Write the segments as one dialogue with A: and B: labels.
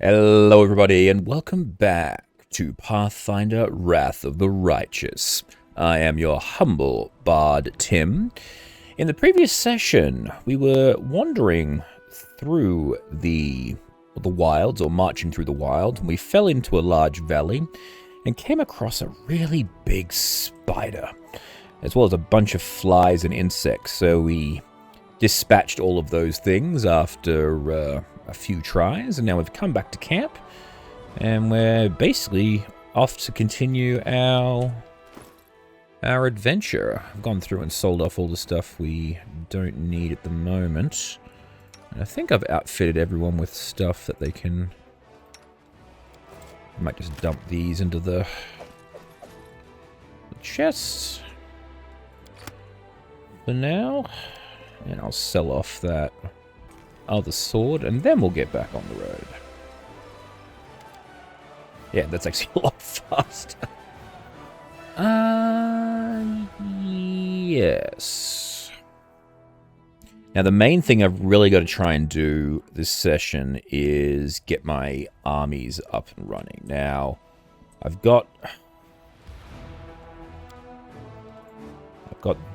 A: Hello everybody and welcome back to Pathfinder Wrath of the Righteous. I am your humble bard Tim. In the previous session we were wandering through the wilds, or marching through the wild, and we fell into a large valley and came across a really big spider, as well as a bunch of flies and insects. So we dispatched all of those things after a few tries, and now we've come back to camp, and we're basically off to continue our adventure. I've gone through and sold off all the stuff we don't need at the moment, and I think I've outfitted everyone with stuff that they can... I might just dump these into the chests for now, and I'll sell off that other sword, and then we'll get back on the road. Yeah, that's actually a lot faster. Yes. Now, the main thing I've really got to try and do this session is get my armies up and running. Now, I've got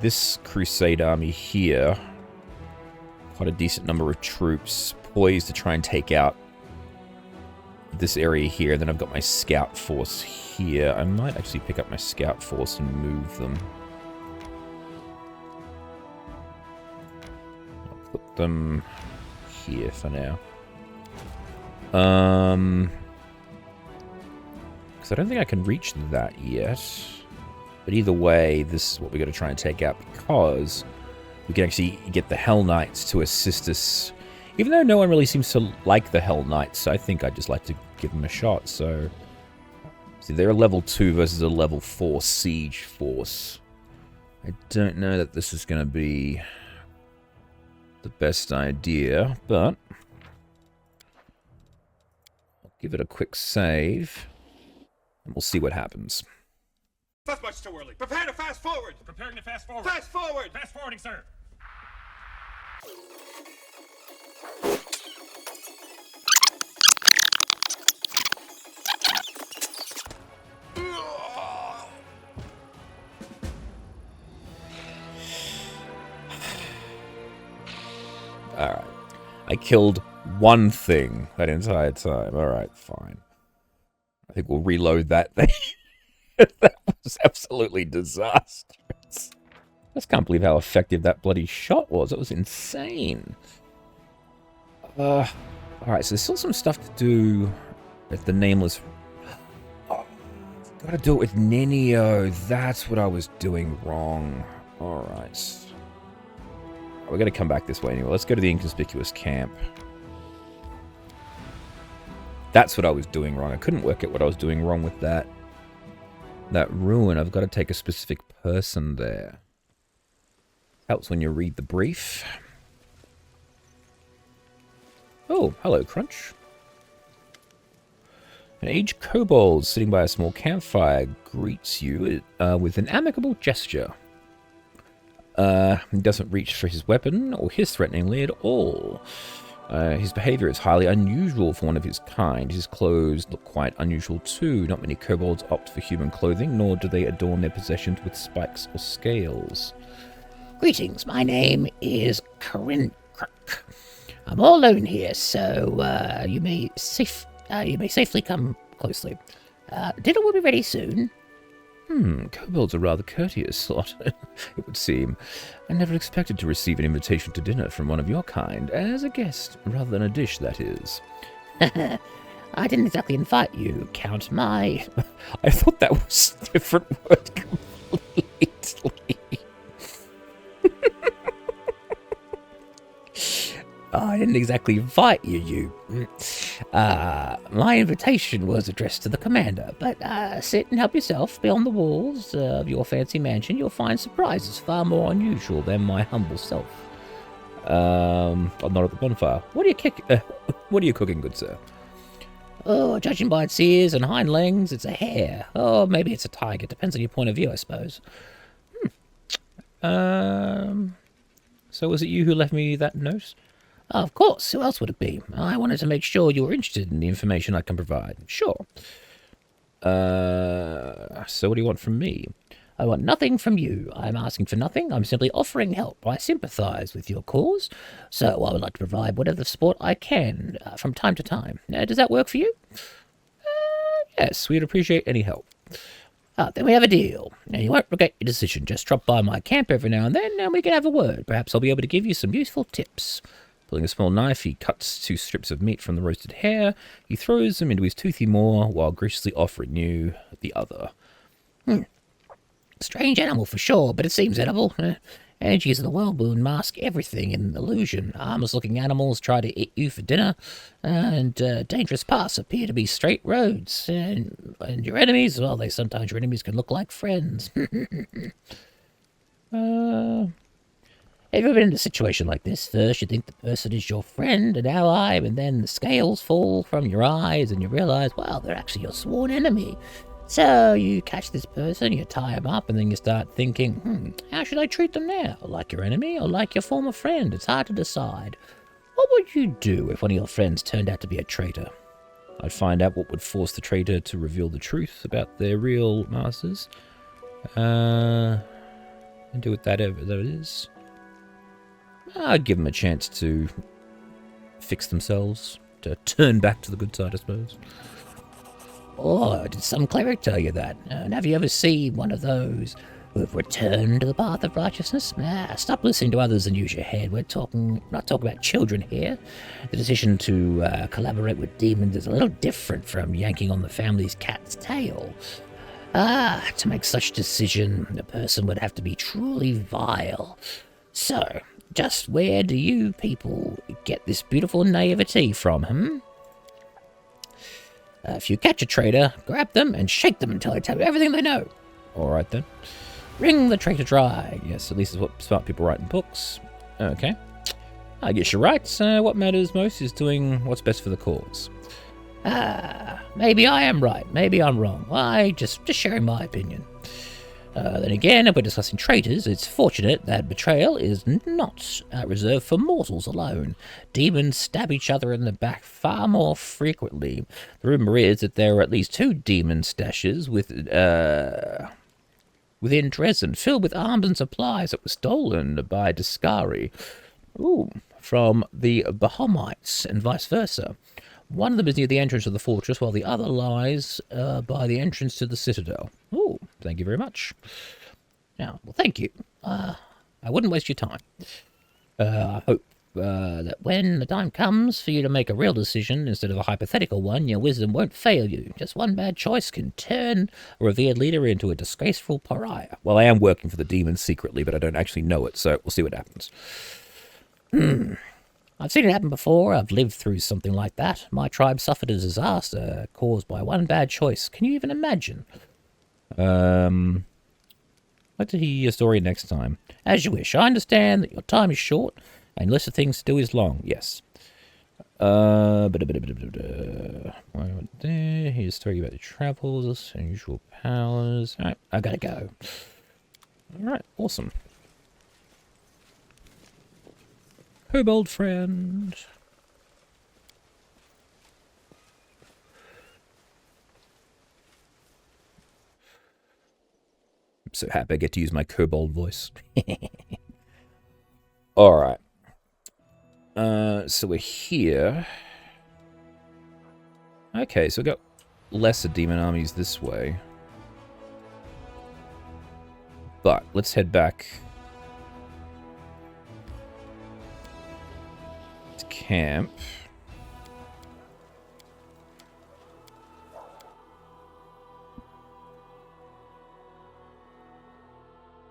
A: this Crusade army here. Quite a decent number of troops poised to try and take out this area here. Then I've got my scout force here. I might actually pick up my scout force and move them. I'll put them here for now. Because I don't think I can reach that yet. But either way, this is what we're going to try and take out, because we can actually get the Hell Knights to assist us. Even though no one really seems to like the Hell Knights, I think I'd just like to give them a shot. So, see, they're a level 2 versus a level 4 siege force. I don't know that this is going to be the best idea, but I'll give it a quick save, and we'll see what happens.
B: That's much too early. Prepare to fast forward.
C: Preparing to fast forward.
B: Fast forward.
C: Fast forwarding, sir.
A: Alright. I killed one thing that entire time. Alright, fine. I think we'll reload that thing. That was absolutely disastrous. I just can't believe how effective that bloody shot was. It was insane. Alright, so there's still some stuff to do with the Nameless... Oh, gotta do it with Ninio. That's what I was doing wrong. Alright. We're gonna come back this way anyway. Let's go to the Inconspicuous Camp. That's what I was doing wrong. I couldn't work out what I was doing wrong with that ruin. I've got to take a specific person there. Helps when you read the brief. Oh, hello, Crunch. An aged kobold sitting by a small campfire greets you with an amicable gesture. He doesn't reach for his weapon or hiss threateningly at all. His behavior is highly unusual for one of his kind. His clothes look quite unusual too. Not many kobolds opt for human clothing, nor do they adorn their possessions with spikes or scales.
D: Greetings, my name is Corinne Crook. I'm all alone here, so you may safely come closely. Dinner will be ready soon.
A: Kobolds are rather courteous, lot, it would seem. I never expected to receive an invitation to dinner from one of your kind, as a guest, rather than a dish, that is.
D: I didn't exactly invite you, Count. I
A: thought that was a different word completely.
D: I didn't exactly invite you, my invitation was addressed to the commander, but sit and help yourself. Beyond the walls of your fancy mansion, you'll find surprises far more unusual than my humble self.
A: I'm not at the bonfire. What are you cooking, good sir?
D: Oh, judging by its ears and hind legs, it's a hare. Oh, maybe it's a tiger. Depends on your point of view, I suppose.
A: So was it you who left me that note?
D: Of course, who else would it be? I wanted to make sure you were interested in the information I can provide. Sure.
A: So what do you want from me?
D: I want nothing from you. I'm asking for nothing. I'm simply offering help. I sympathize with your cause, so I would like to provide whatever support I can from time to time. Does that work for you?
A: Yes, we'd appreciate any help.
D: Then we have a deal. Now, you won't regret your decision. Just drop by my camp every now and then, and we can have a word. Perhaps I'll be able to give you some useful tips.
A: Pulling a small knife, he cuts 2 strips of meat from the roasted hare. He throws them into his toothy maw while graciously offering you the other.
D: Strange animal for sure, but it seems edible. Energies of the whirlwind mask everything in illusion. Harmless-looking animals try to eat you for dinner, and dangerous paths appear to be straight roads. And your enemies, well, sometimes your enemies can look like friends. Have you ever been in a situation like this? First, you think the person is your friend and ally, and then the scales fall from your eyes, and you realize, well, they're actually your sworn enemy. So you catch this person, you tie them up, and then you start thinking, how should I treat them now? Like your enemy or like your former friend? It's hard to decide. What would you do if one of your friends turned out to be a traitor?
A: I'd find out what would force the traitor to reveal the truth about their real masters. And do with that it is. I'd give them a chance to fix themselves, to turn back to the good side, I suppose.
D: Oh, did some cleric tell you that? And have you ever seen one of those who have returned to the path of righteousness? Stop listening to others and use your head. We're not talking about children here. The decision to collaborate with demons is a little different from yanking on the family's cat's tail. To make such decision, a person would have to be truly vile. So, just where do you people get this beautiful naivety from, If you catch a traitor, grab them and shake them until they tell you everything they know.
A: All right, then.
D: Wring the traitor dry.
A: Yes, at least it's what smart people write in books. Okay. I guess you're right. What matters most is doing what's best for the cause.
D: Maybe I am right. Maybe I'm wrong. I just sharing my opinion. Then again, if we're discussing traitors, it's fortunate that betrayal is not reserved for mortals alone. Demons stab each other in the back far more frequently. The rumor is that there are at least 2 demon stashes within Dresden, filled with arms and supplies that were stolen by Discari from the Bahamites and vice versa. One of them is near the entrance of the fortress, while the other lies by the entrance to the citadel. Oh, thank you very much. Now, well, thank you. I wouldn't waste your time. I hope that when the time comes for you to make a real decision instead of a hypothetical one, your wisdom won't fail you. Just one bad choice can turn a revered leader into a disgraceful pariah.
A: Well, I am working for the demons secretly, but I don't actually know it, so we'll see what happens.
D: I've seen it happen before. I've lived through something like that. My tribe suffered a disaster caused by one bad choice. Can you even imagine?
A: I'd like to hear your story next time.
D: As you wish. I understand that your time is short, and list of things to do is long.
A: Yes. Here's a story about the travels, unusual powers.
D: All right, I gotta go.
A: All right, awesome. Kobold friend. I'm so happy I get to use my kobold voice. Alright. So we're here. Okay, so we've got lesser demon armies this way. But let's head back to camp.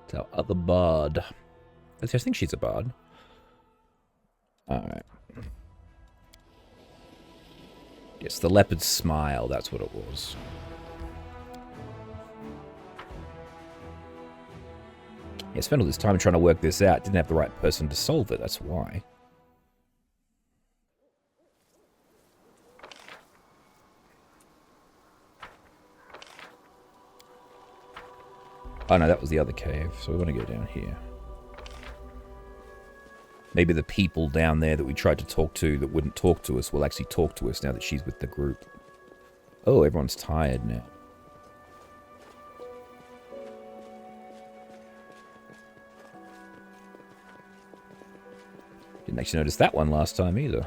A: It's our other bard. I think she's a bard. Alright. Yes, the leopard's smile, that's what it was. Yeah, I spent all this time trying to work this out. Didn't have the right person to solve it, that's why. Oh no, that was the other cave, so we want to go down here. Maybe the people down there that we tried to talk to that wouldn't talk to us will actually talk to us now that she's with the group. Oh, everyone's tired now. Didn't actually notice that one last time either.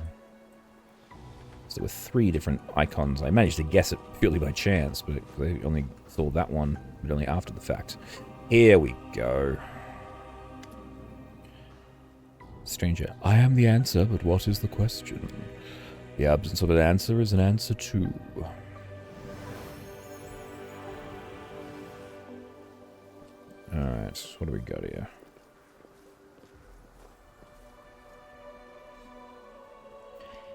A: So there were 3 different icons. I managed to guess it purely by chance, but I only saw that one, but only after the fact. Here we go. Stranger, I am the answer, but what is the question? The absence of an answer is an answer too. Alright, what do we got here?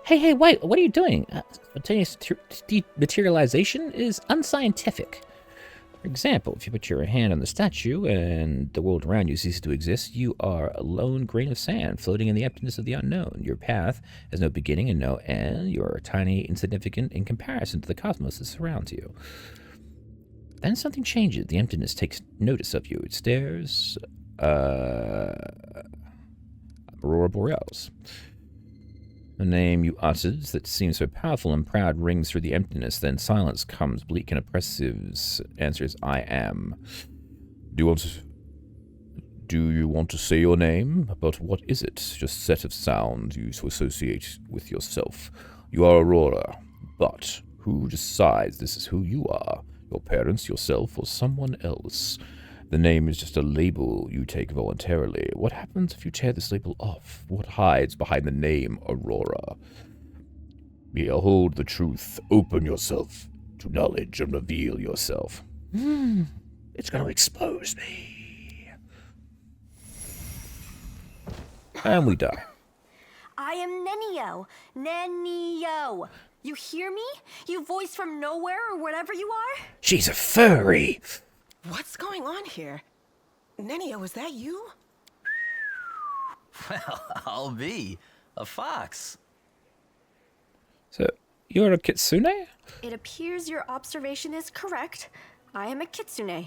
D: Hey, wait, what are you doing? Spontaneous dematerialization is unscientific. For example, if you put your hand on the statue and the world around you ceases to exist, you are a lone grain of sand floating in the emptiness of the unknown. Your path has no beginning and no end. You are tiny, insignificant in comparison to the cosmos that surrounds you. Then something changes. The emptiness takes notice of you. It stares. Aurora Borealis. The name you uttered that seems so powerful and proud rings through the emptiness. Then silence comes, bleak and oppressive. Answer is, I am. Do you want to say your name? But what is it? Just a set of sounds you associate with yourself. You are Aurora. But who decides this is who you are? Your parents, yourself, or someone else? The name is just a label you take voluntarily. What happens if you tear this label off? What hides behind the name Aurora? Behold the truth. Open yourself to knowledge and reveal yourself. It's going to expose me. And we die.
C: I am Nenio. Nenio. You hear me? You voice from nowhere or whatever you are?
A: She's a furry.
E: What's going on here? Nenio, is that you?
F: Well, I'll be a fox.
A: So, you're a kitsune?
C: It appears your observation is correct. I am a kitsune.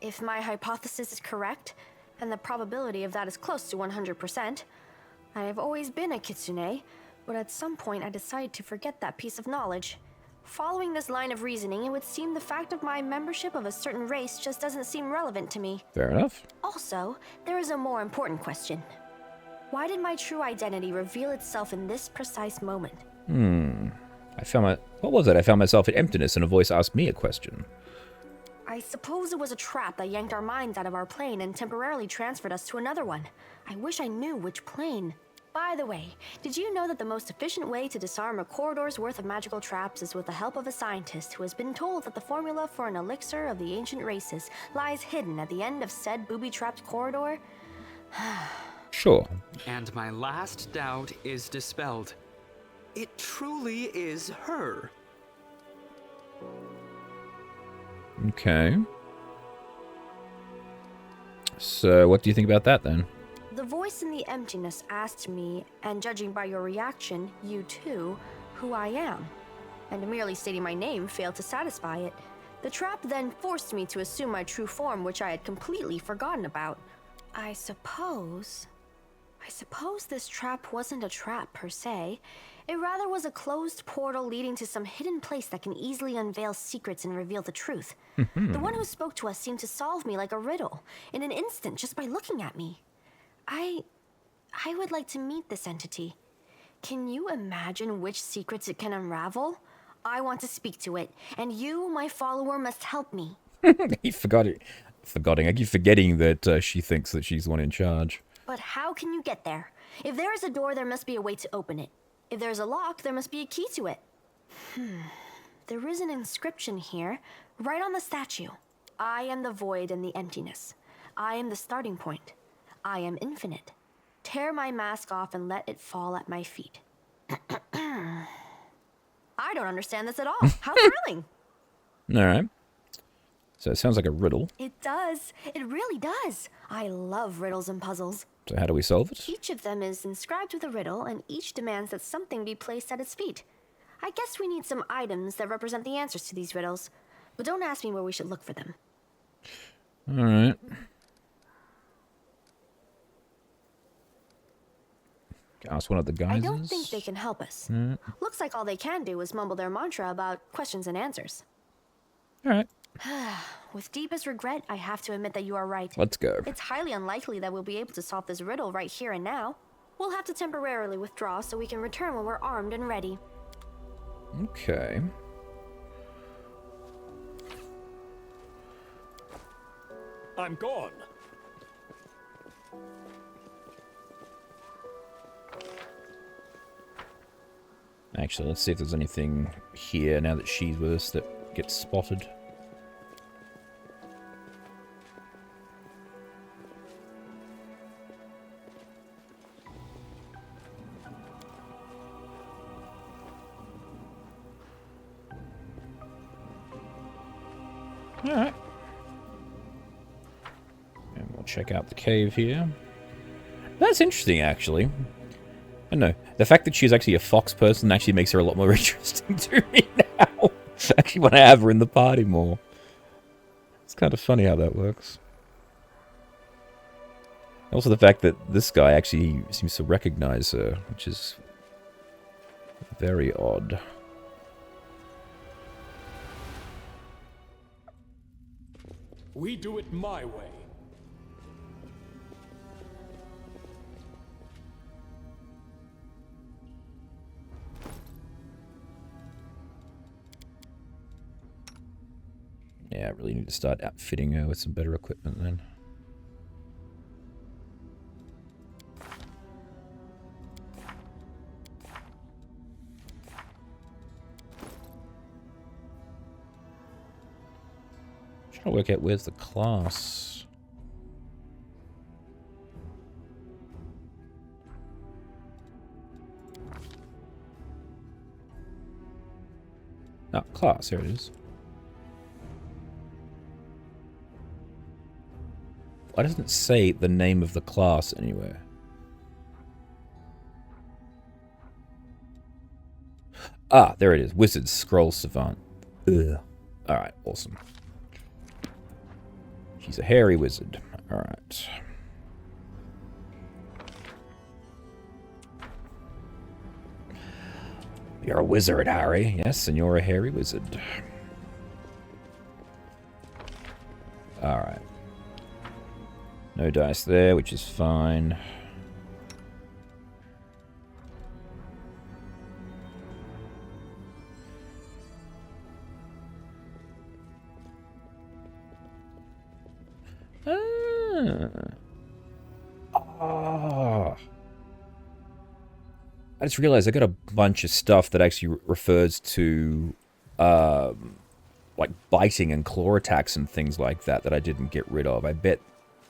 C: If my hypothesis is correct, and the probability of that is close to 100%, I have always been a kitsune, but at some point I decided to forget that piece of knowledge. Following this line of reasoning, it would seem the fact of my membership of a certain race just doesn't seem relevant to me.
A: Fair enough.
C: Also, there is a more important question. Why did my true identity reveal itself in this precise moment?
A: What was it? I found myself in emptiness and a voice asked me a question.
C: I suppose it was a trap that yanked our minds out of our plane and temporarily transferred us to another one. I wish I knew which plane. By the way, did you know that the most efficient way to disarm a corridor's worth of magical traps is with the help of a scientist who has been told that the formula for an elixir of the ancient races lies hidden at the end of said booby-trapped corridor?
A: Sure.
G: And my last doubt is dispelled. It truly is her.
A: Okay. So, what do you think about that then?
C: The voice in the emptiness asked me, and judging by your reaction, you too, who I am. And merely stating my name failed to satisfy it. The trap then forced me to assume my true form, which I had completely forgotten about. I suppose this trap wasn't a trap per se. It rather was a closed portal leading to some hidden place that can easily unveil secrets and reveal the truth. The one who spoke to us seemed to solve me like a riddle, in an instant just by looking at me. I would like to meet this entity. Can you imagine which secrets it can unravel? I want to speak to it, and you, my follower, must help me.
A: I keep forgetting that she thinks that she's the one in charge.
C: But how can you get there? If there is a door, there must be a way to open it. If there's a lock, there must be a key to it. There is an inscription here, right on the statue. I am the void and the emptiness. I am the starting point. I am infinite. Tear my mask off and let it fall at my feet. I don't understand this at all. How thrilling.
A: Alright. So it sounds like a riddle.
C: It does. It really does. I love riddles and puzzles.
A: So how do we solve it?
C: Each of them is inscribed with a riddle, and each demands that something be placed at its feet. I guess we need some items that represent the answers to these riddles. But don't ask me where we should look for them.
A: Alright. Ask one of the
C: I
A: geysers.
C: don't think they can help us. Looks like all they can do is mumble their mantra about questions and answers.
A: Alright,
C: With deepest regret, I have to admit that you are right.
A: let's go.
C: It's highly unlikely that we'll be able to solve this riddle right here and now. We'll have to temporarily withdraw so we can return when we're armed and ready.
A: Okay.
B: I'm gone.
A: Actually, let's see if there's anything here now that she's with us that gets spotted. Alright. And we'll check out the cave here. That's interesting, actually. I don't know. The fact that she's actually a fox person actually makes her a lot more interesting to me now. I actually want to have her in the party more. It's kind of funny how that works. Also the fact that this guy actually seems to recognize her, which is very odd.
B: We do it my way.
A: Yeah, I really need to start outfitting her with some better equipment then. Trying to work out where's the class. Ah, class, here it is. Why doesn't it say the name of the class anywhere? Ah, there it is. Wizard Scroll Savant. Ugh. Alright, awesome. She's a hairy wizard. Alright. You're a wizard, Harry. Yes, and you're a hairy wizard. Alright. No dice there, which is fine. I just realized I got a bunch of stuff that actually refers to, like biting and claw attacks and things like that that I didn't get rid of. I bet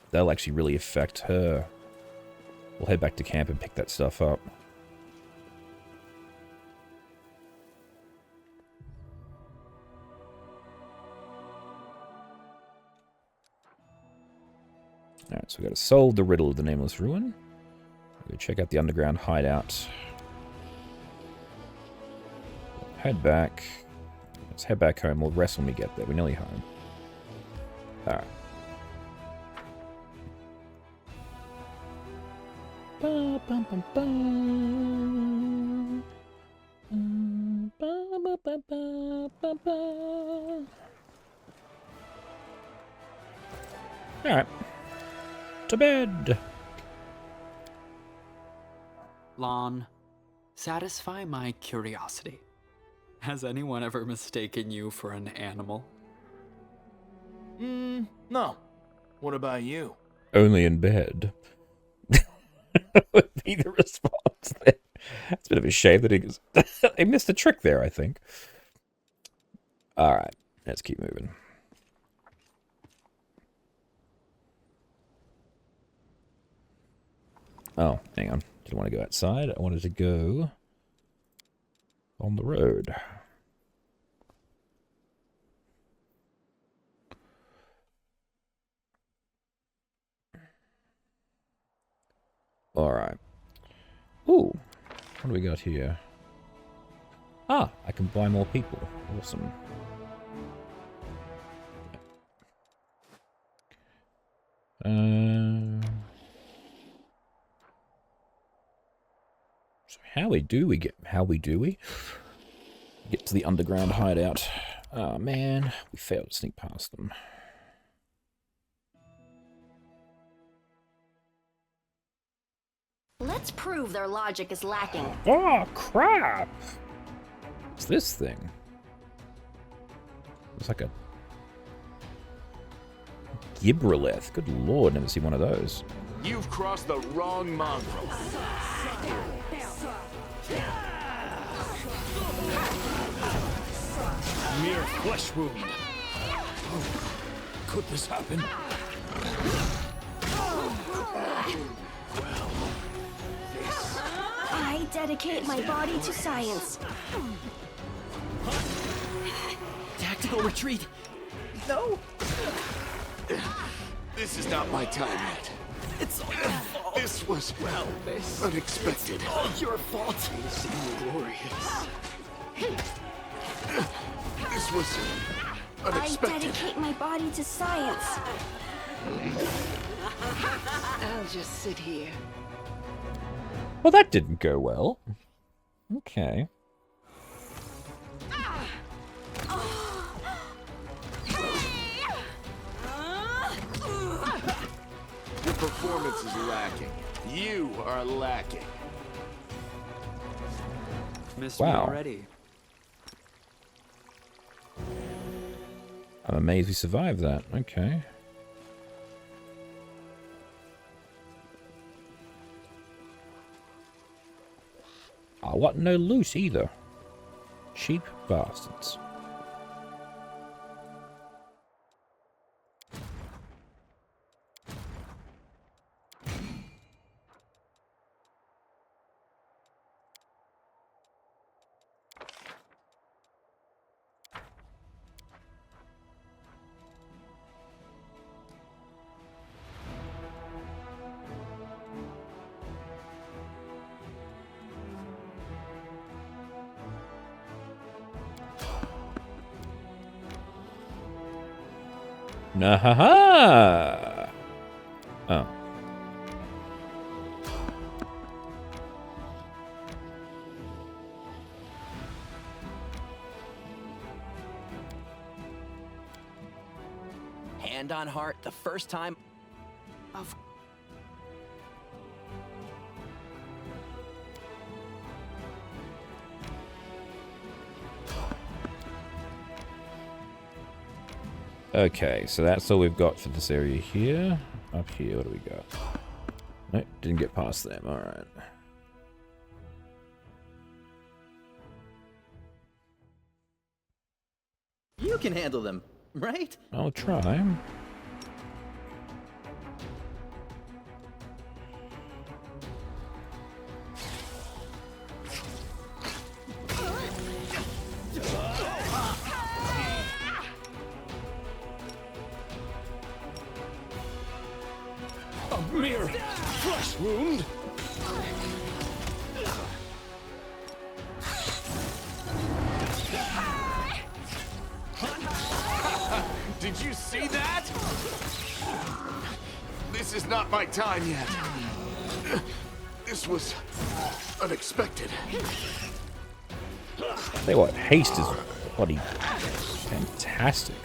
A: that'll actually really affect her. We'll head back to camp and pick that stuff up. Alright, so we gotta solve the riddle of the Nameless Ruin. Go check out the underground hideout. Head back. Let's head back home. We'll rest when we get there. We're nearly home. Alright. Alright. To bed.
G: Lon, satisfy my curiosity. Has anyone ever mistaken you for an animal?
H: No. What about you?
A: Only in bed. Would be the response there. It's a bit of a shame that he missed a trick there, I think. Alright, let's keep moving. Oh, hang on. Didn't want to go outside. I wanted to go on the road. Alright. Ooh. What do we got here? Ah, I can buy more people. Awesome. How do we get to the underground hideout? Oh man, we failed to sneak past them.
C: Let's prove their logic is lacking.
A: Oh crap! What's this thing? It's like a Gibberleth. Good lord, never seen one of those.
H: You've crossed the wrong mongrel.
B: Mere flesh wound. Oh, could this happen?
C: I dedicate my body to science.
F: Tactical retreat. No.
H: This is not my time yet.
F: It's all your fault.
H: This was unexpected.
F: It's all your fault.
H: Glorious. This was
C: I
H: unexpected.
C: dedicate my body to science.
E: I'll just sit here.
A: Well, that didn't go well. Okay.
H: Your performance is lacking. You are lacking.
G: Missed me
A: Wow.
G: already.
A: I'm amazed we survived that. Okay. I want no loot either. Cheap bastards. Nah-ha-ha! Oh.
F: Hand on heart, the first time. Of
A: Okay, so that's all we've got for this area here. Up here, what do we got? Nope, didn't get past them. Alright.
F: you can handle them, right?
A: I'll try.
B: A mere flesh wound?
H: Did you see that? This is not my time yet. This was unexpected.
A: Tell you what, haste is bloody fantastic.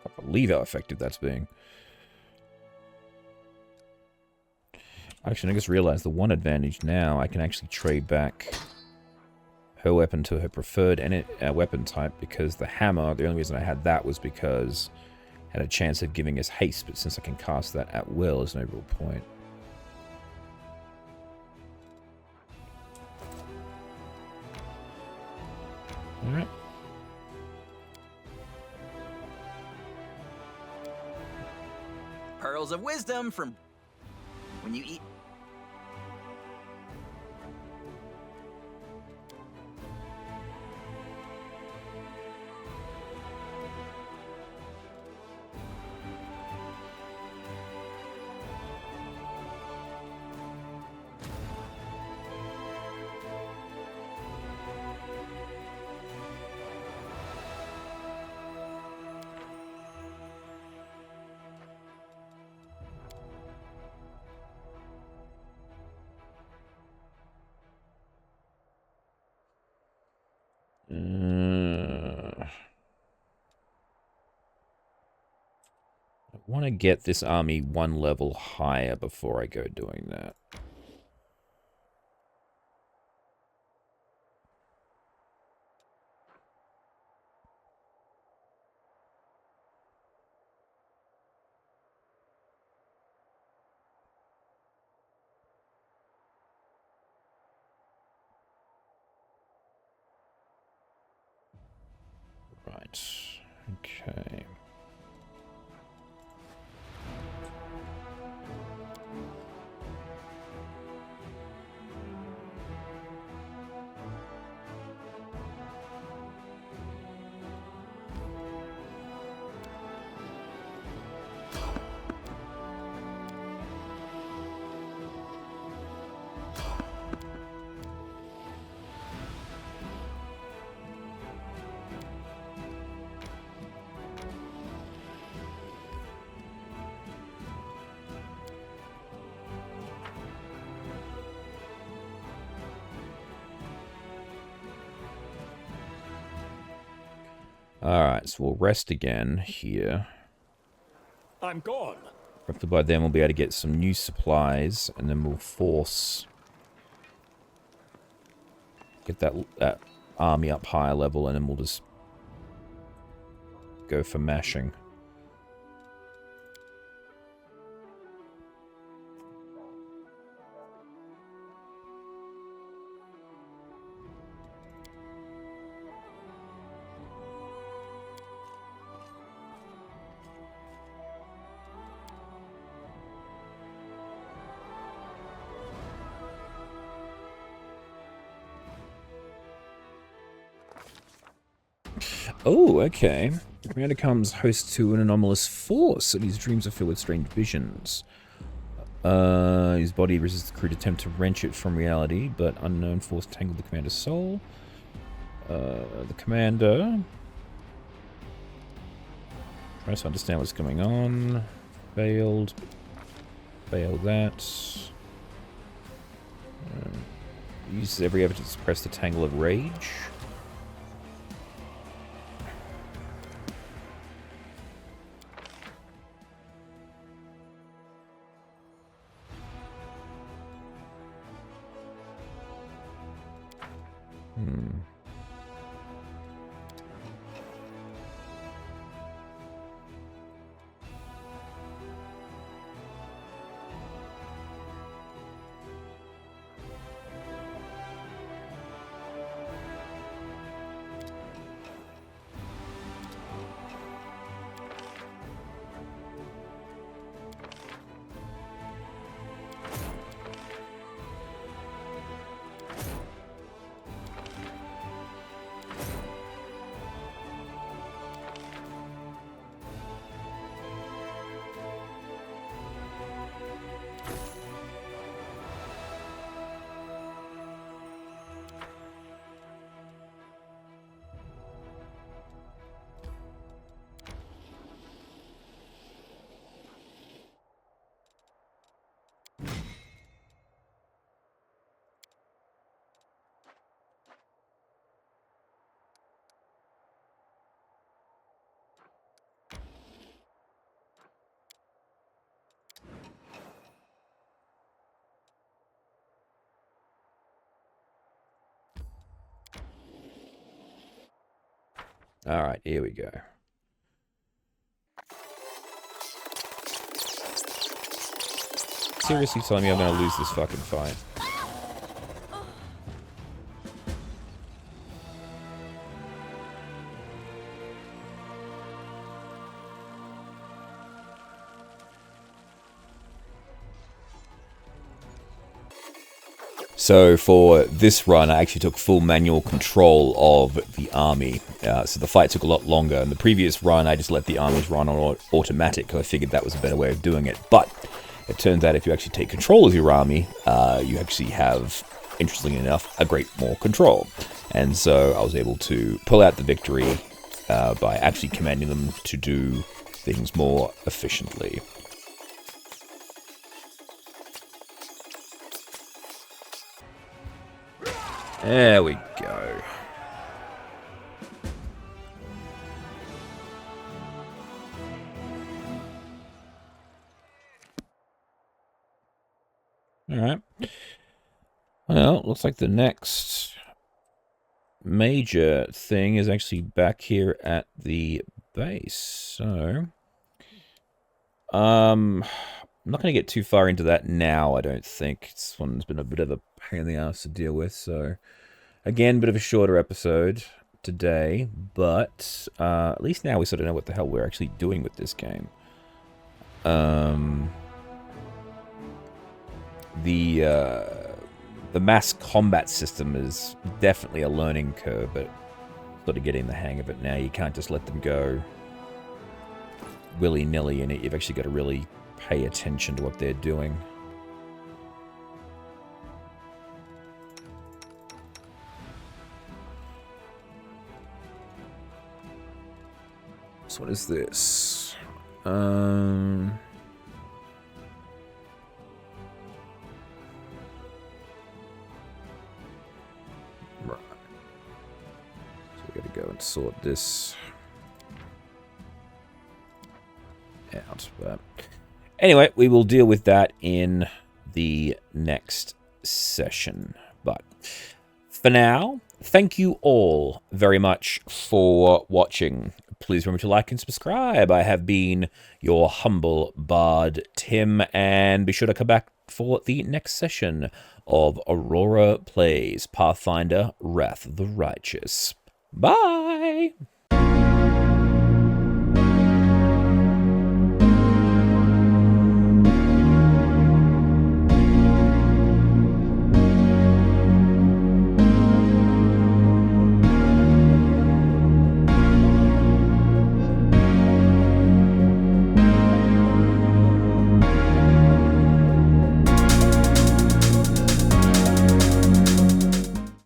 A: I can't believe how effective that's being. Actually, I just realized the one advantage now, I can actually trade back her weapon to her preferred weapon type, because the hammer, the only reason I had that was because it had a chance of giving us haste, but since I can cast that at will, there's no real point. Alright.
F: Pearls of wisdom from when you eat.
A: I want to get this army one level higher before I go doing that. Right. Okay. Alright, so we'll rest again here.
B: I'm gone.
A: Hopefully by then we'll be able to get some new supplies, and then we'll force... get that army up higher level, and then we'll just go for mashing. Oh, okay. The commander comes host to an anomalous force, and his dreams are filled with strange visions. His body resists the crude attempt to wrench it from reality, but unknown force tangled the commander's soul. The commander tries to understand what's going on. Failed. Failed that. Uses every effort to suppress the tangle of rage. Alright, here we go. Seriously telling me I'm gonna lose this fucking fight? So for this run, I actually took full manual control of the army. So the fight took a lot longer. In the previous run, I just let the armies run on automatic because I figured that was a better way of doing it. But it turns out if you actually take control of your army, you actually have, interestingly enough, a great more control. And so I was able to pull out the victory by actually commanding them to do things more efficiently. There we go. looks like the next major thing is actually back here at the base. So, I'm not going to get too far into that now, I don't think. This one's been a bit of a pain in the ass to deal with, so... Again, bit of a shorter episode today, but at least now we sort of know what the hell we're actually doing with this game. The mass combat system is definitely a learning curve, but sort of getting the hang of it now. You can't just let them go willy-nilly in it. You've actually got to really pay attention to what they're doing. So what is this? Right. So we gotta go and sort this out. But anyway, we will deal with that in the next session. But for now, thank you all very much for watching. Please remember to like and subscribe. I have been your humble bard, Tim, and be sure to come back for the next session of Aurora Plays Pathfinder Wrath of the Righteous. Bye!